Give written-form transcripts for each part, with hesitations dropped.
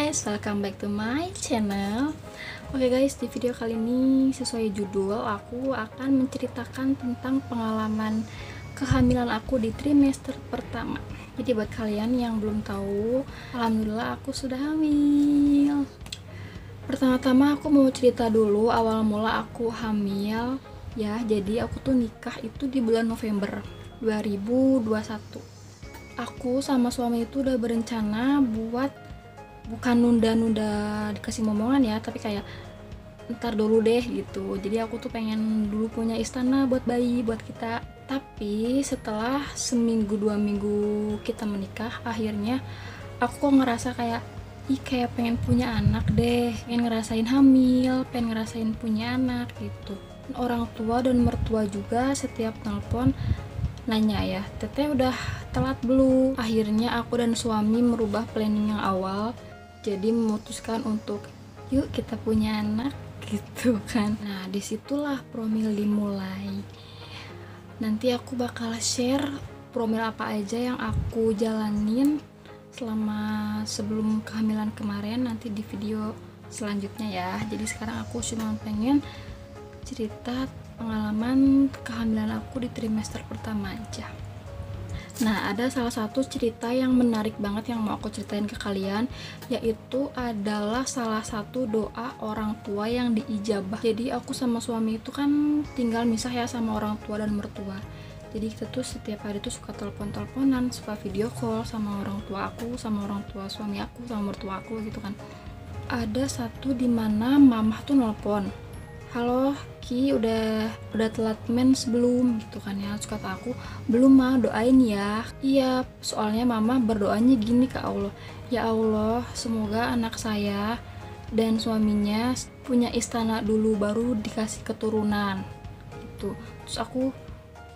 guys, welcome back to my channel. Oke guys, di video kali ini sesuai judul, aku akan menceritakan tentang pengalaman kehamilan aku di trimester pertama. Jadi buat kalian yang belum tahu, alhamdulillah aku sudah hamil. Pertama-tama aku mau cerita dulu awal mula aku hamil ya. Jadi aku tuh nikah itu di bulan November 2021. Aku sama suami itu udah berencana buat bukan nunda-nunda dikasih momongan ya, tapi kayak ntar dulu deh gitu. Jadi aku tuh pengen dulu punya istana buat bayi, buat kita. Tapi setelah seminggu 2 minggu kita menikah, akhirnya aku kok ngerasa kayak kayak pengen punya anak deh, pengen ngerasain hamil, pengen ngerasain punya anak gitu. Orang tua dan mertua juga setiap telepon nanya ya, teteh udah telat belum? Akhirnya aku dan suami merubah planning yang awal, jadi memutuskan untuk yuk kita punya anak gitu kan. Nah disitulah promil dimulai. Nanti aku bakal share promil apa aja yang aku jalanin selama sebelum kehamilan kemarin nanti di video selanjutnya ya. Jadi sekarang aku cuma pengen cerita pengalaman kehamilan aku di trimester pertama aja. Nah, ada salah satu cerita yang menarik banget yang mau aku ceritain ke kalian, yaitu adalah salah satu doa orang tua yang diijabah. Jadi aku sama suami itu kan tinggal misah ya sama orang tua dan mertua. Jadi kita tuh setiap hari tuh suka telepon-teleponan, suka video call sama orang tua aku, sama orang tua suami aku, sama mertua aku gitu kan. Ada satu dimana mamah tuh nelpon, halo Ki, udah telat mens belum gitu kan ya. Terus kata aku, belum mah, doain ya. Iya, soalnya mama berdoanya gini ke Allah, ya Allah semoga anak saya dan suaminya punya istana dulu baru dikasih keturunan gitu. Terus aku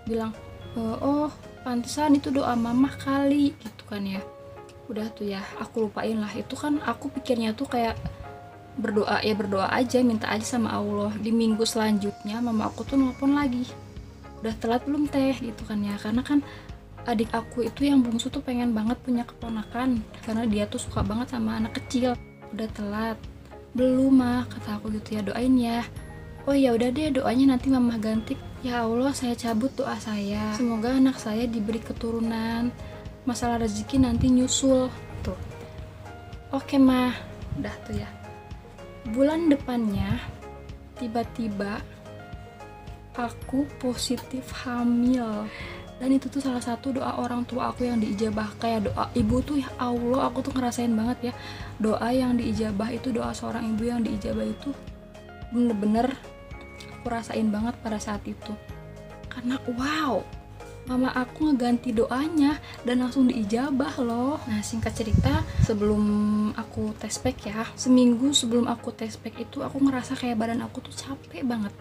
bilang, oh pantesan itu doa mamah kali gitu kan ya. Udah tuh ya, aku lupain lah. Itu kan aku pikirnya tuh kayak berdoa aja, minta aja sama Allah. Di minggu selanjutnya mama aku tuh nelpon lagi, udah telat belum teh gitu kan ya. Karena kan adik aku itu yang bungsu tuh pengen banget punya keponakan, karena dia tuh suka banget sama anak kecil. Udah telat belum mah, kata aku gitu ya, doain ya. Oh ya udah deh, doanya nanti mama ganti. Ya Allah, saya cabut doa saya, semoga anak saya diberi keturunan, masalah rezeki nanti nyusul tuh. Oke mah, udah tuh ya. Bulan depannya tiba-tiba aku positif hamil, dan itu tuh salah satu doa orang tua aku yang diijabah. Kayak doa ibu tuh, ya Allah, aku tuh ngerasain banget ya, doa yang diijabah itu, doa seorang ibu yang diijabah itu bener-bener aku rasain banget pada saat itu. Karena wow, mama aku ngeganti doanya dan langsung diijabah loh. Nah singkat cerita, sebelum aku tes pack ya, seminggu sebelum aku tes pack itu aku ngerasa kayak badan aku tuh capek banget,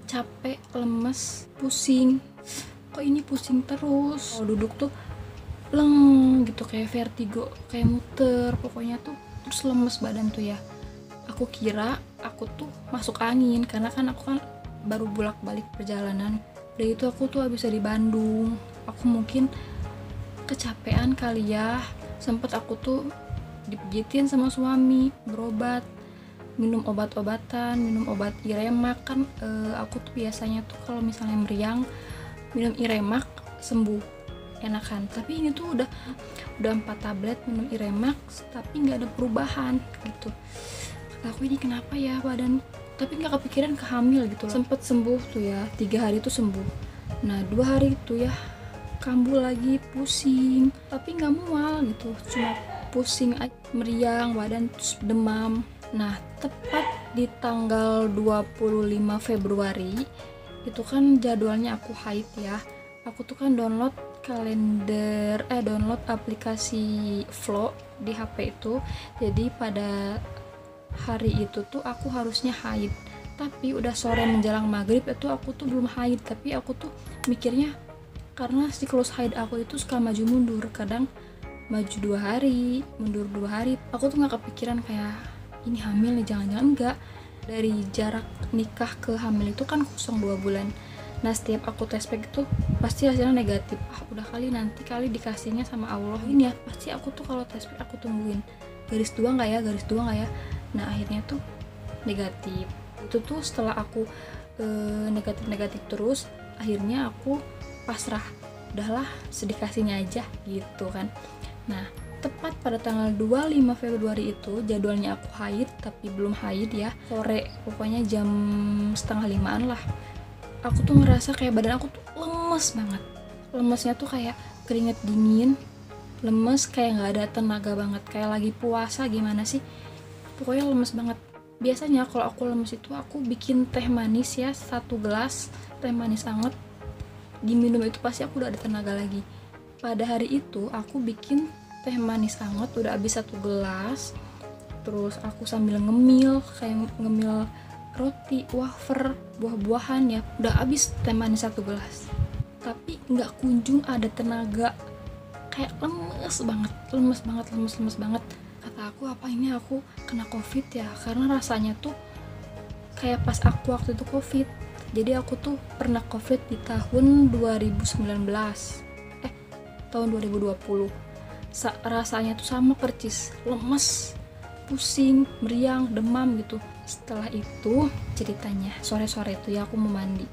capek, lemes, pusing. Kok ini pusing terus, kalau duduk tuh leng gitu, kayak vertigo, kayak muter pokoknya tuh. Terus lemes badan tuh ya. Aku kira aku tuh masuk angin, karena kan aku kan baru bolak-balik perjalanan. Udah itu aku tuh habis dari Bandung, aku mungkin kecapean kali ya. Sempet aku tuh dipijitin sama suami, berobat, minum obat-obatan, minum obat Iremak kan. Aku tuh biasanya tuh kalau misalnya meriang minum Iremak sembuh, enakan. Tapi ini tuh udah 4 tablet minum Iremak tapi nggak ada perubahan gitu. Kata aku, ini kenapa ya badan, tapi nggak kepikiran kehamil gitu loh. Sempet sembuh tuh ya, 3 hari tuh sembuh. Nah 2 hari itu ya kambuh lagi, pusing tapi nggak mual gitu, cuma pusing aja, meriang badan, terus demam. Nah tepat di tanggal 25 Februari itu kan jadwalnya aku haid ya. Aku tuh kan download download aplikasi Flow di HP itu. Jadi pada hari itu tuh aku harusnya haid, tapi udah sore menjelang maghrib itu aku tuh belum haid. Tapi aku tuh mikirnya, karena siklus haid aku itu suka maju mundur, kadang maju 2 hari, mundur 2 hari. Aku tuh nggak kepikiran kayak ini hamil nih, jangan-jangan enggak. Dari jarak nikah ke hamil itu kan kosong 2 bulan. Nah setiap aku tes pack itu pasti hasilnya negatif. Udah kali nanti kali dikasihnya sama Allah ini ya, pasti aku tuh kalau tes pack aku tungguin. garis dua nggak ya. Nah akhirnya tuh negatif. Itu tuh setelah aku negatif terus, akhirnya aku pasrah, udahlah sedikasinya aja gitu kan. Nah tepat pada tanggal 25 Februari itu jadwalnya aku haid, tapi belum haid ya, sore pokoknya jam 4:30 lah. Aku tuh ngerasa kayak badan aku tuh lemes banget. Lemesnya tuh kayak keringet dingin, lemes kayak nggak ada tenaga banget, kayak lagi puasa gimana sih, pokoknya lemes banget. Biasanya kalau aku lemes itu aku bikin teh manis ya, 1 gelas teh manis anget, diminum itu pasti aku udah ada tenaga lagi. Pada hari itu aku bikin teh manis anget udah habis 1 gelas, terus aku sambil ngemil kayak ngemil roti, wafer, buah-buahan ya, udah habis teh manis 1 gelas, tapi nggak kunjung ada tenaga, kayak lemes banget. Kata aku, apa ini aku kena covid ya, karena rasanya tuh kayak pas aku waktu itu covid. Jadi aku tuh pernah covid di tahun 2019, tahun 2020. Rasanya tuh sama percis, lemes, pusing, meriang, demam gitu. Setelah itu ceritanya sore-sore itu ya aku mau mandi.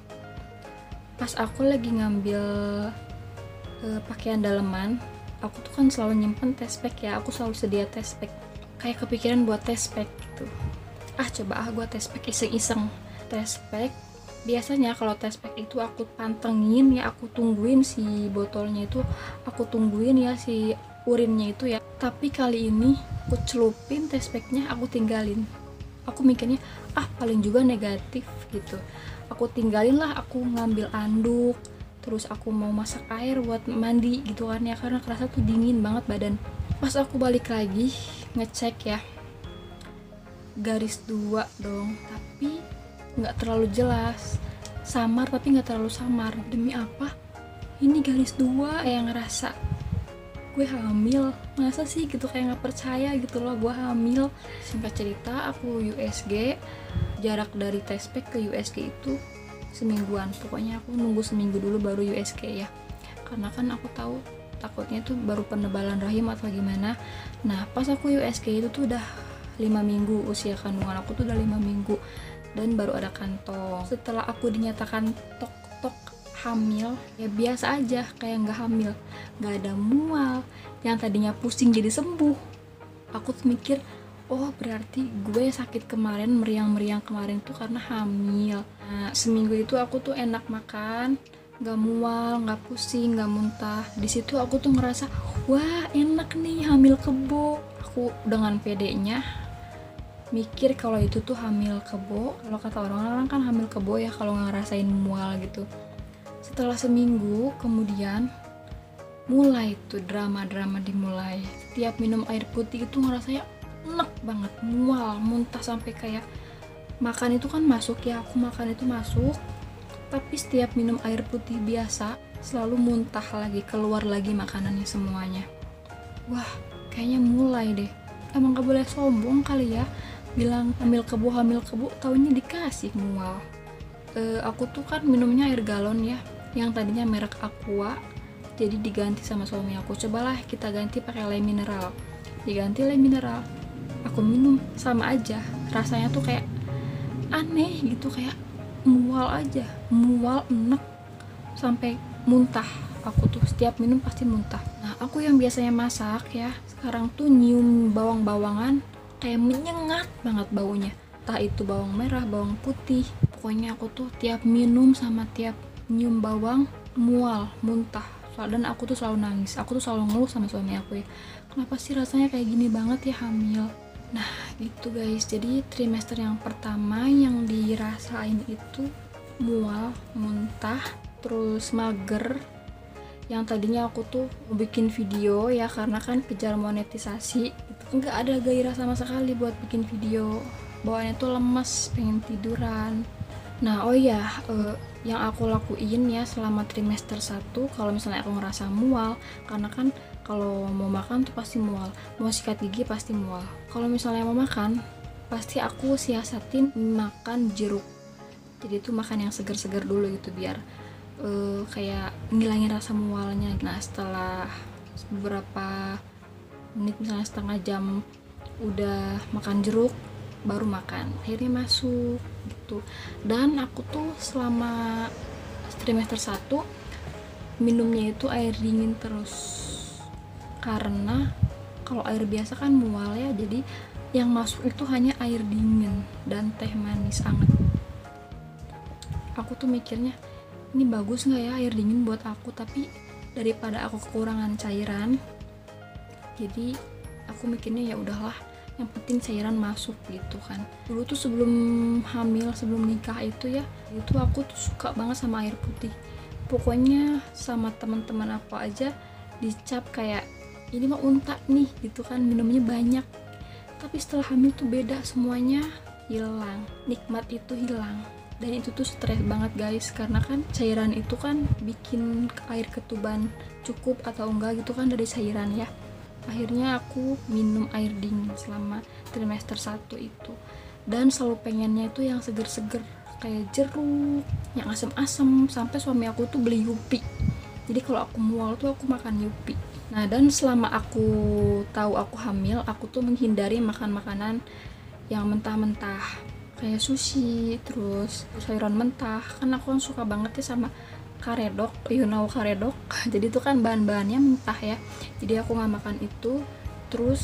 Pas aku lagi ngambil pakaian daleman, aku tuh kan selalu nyimpen test pack ya, aku selalu sedia test pack. Kayak kepikiran buat test pack gitu. Coba gue test pack iseng-iseng. Test pack biasanya kalau test pack itu aku pantengin ya, aku tungguin si botolnya itu, aku tungguin ya si urinnya itu ya. Tapi kali ini aku celupin test packnya, aku tinggalin. Aku mikirnya paling juga negatif gitu, aku tinggalin lah. Aku ngambil anduk, terus aku mau masak air buat mandi gitu kan ya, karena kerasa tuh dingin banget badan. Pas aku balik lagi ngecek ya, garis 2 dong, tapi nggak terlalu jelas, samar tapi nggak terlalu samar. Demi apa ini garis 2, yang ngerasa gue hamil, masa sih gitu, kayak nggak percaya gitu loh gue hamil. Singkat cerita aku USG, jarak dari test pack ke USG itu semingguan, pokoknya aku nunggu seminggu dulu baru USG ya, karena kan aku tahu takutnya itu baru penebalan rahim atau gimana. Nah pas aku USG itu tuh udah 5 minggu, usia kandungan aku tuh udah 5 minggu dan baru ada kantong. Setelah aku dinyatakan tok hamil ya biasa aja kayak nggak hamil, nggak ada mual, yang tadinya pusing jadi sembuh. Aku tuh mikir, oh berarti gue sakit kemarin, meriang-meriang kemarin tuh karena hamil. Nah seminggu itu aku tuh enak makan, nggak mual, nggak pusing, nggak muntah. Di situ aku tuh ngerasa, wah enak nih hamil kebo. Aku dengan pedenya mikir kalau itu tuh hamil kebo. Kalau kata orang-orang kan hamil kebo ya kalau nggak ngerasain mual gitu. Setelah seminggu kemudian mulai tuh drama-drama dimulai. Tiap minum air putih itu ngerasanya enak banget, mual, muntah sampai kayak makan itu kan masuk ya, aku makan itu masuk, tapi setiap minum air putih biasa selalu muntah lagi, keluar lagi makanannya semuanya. Wah kayaknya mulai deh, emang gak boleh sombong kali ya bilang hamil kebo, taunya dikasih mual. Aku tuh kan minumnya air galon ya, yang tadinya merek Aqua jadi diganti sama suami aku, cobalah kita ganti pakai lem mineral. Diganti lem mineral, aku minum sama aja, rasanya tuh kayak aneh gitu, kayak mual aja, mual enek sampai muntah. Aku tuh setiap minum pasti muntah. Nah aku yang biasanya masak ya, sekarang tuh nyium bawang-bawangan kayak menyengat banget baunya, entah itu bawang merah, bawang putih, pokoknya aku tuh tiap minum sama tiap nyium bawang mual, muntah. Dan aku tuh selalu nangis, aku tuh selalu ngeluh sama suami aku ya, kenapa sih rasanya kayak gini banget ya hamil. Nah gitu guys, jadi trimester yang pertama yang dirasain itu mual, muntah, terus mager. Yang tadinya aku tuh mau bikin video ya, karena kan kejar monetisasi, itu nggak ada gairah sama sekali buat bikin video, bawaannya tuh lemes, pengen tiduran. Nah oh iya, yang aku lakuin ya selama trimester 1, kalau misalnya aku ngerasa mual, karena kan kalau mau makan tuh pasti mual, mau sikat gigi pasti mual. Kalau misalnya mau makan, pasti aku siasatin makan jeruk. Jadi tuh makan yang segar-segar dulu gitu biar kayak ngilangin rasa mualnya. Nah setelah beberapa menit, misalnya setengah jam udah makan jeruk baru makan, akhirnya masuk gitu. Dan aku tuh selama trimester 1 minumnya itu air dingin terus, karena kalau air biasa kan mual ya, jadi yang masuk itu hanya air dingin dan teh manis anget. Aku tuh mikirnya ini bagus nggak ya air dingin buat aku, tapi daripada aku kekurangan cairan, jadi aku mikirnya ya udahlah, yang penting cairan masuk gitu kan. Dulu tuh sebelum hamil, sebelum nikah itu ya, itu aku tuh suka banget sama air putih. Pokoknya sama teman-teman aku aja dicap kayak ini mah unta nih gitu kan, minumnya banyak. Tapi setelah hamil tuh beda, semuanya hilang, nikmat itu hilang. Dan itu tuh stres banget guys, karena kan cairan itu kan bikin air ketuban cukup atau enggak gitu kan dari cairan ya. Akhirnya aku minum air dingin selama trimester 1 itu, dan selalu pengennya itu yang seger-seger kayak jeruk, yang asem-asem. Sampai suami aku tuh beli Yupi, jadi kalau aku mual tuh aku makan Yupi. Nah, dan selama aku tahu aku hamil, aku tuh menghindari makan makanan yang mentah-mentah kayak sushi, terus sayuran mentah. Kan aku kan suka banget ya sama karedok, karedok. Jadi itu kan bahan-bahannya mentah ya, jadi aku nggak makan itu. Terus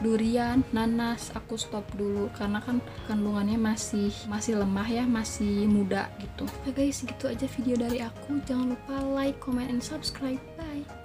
durian, nanas aku stop dulu karena kan kandungannya masih lemah ya, masih muda gitu. Oke guys, gitu aja video dari aku. Jangan lupa like, comment, and subscribe. Bye.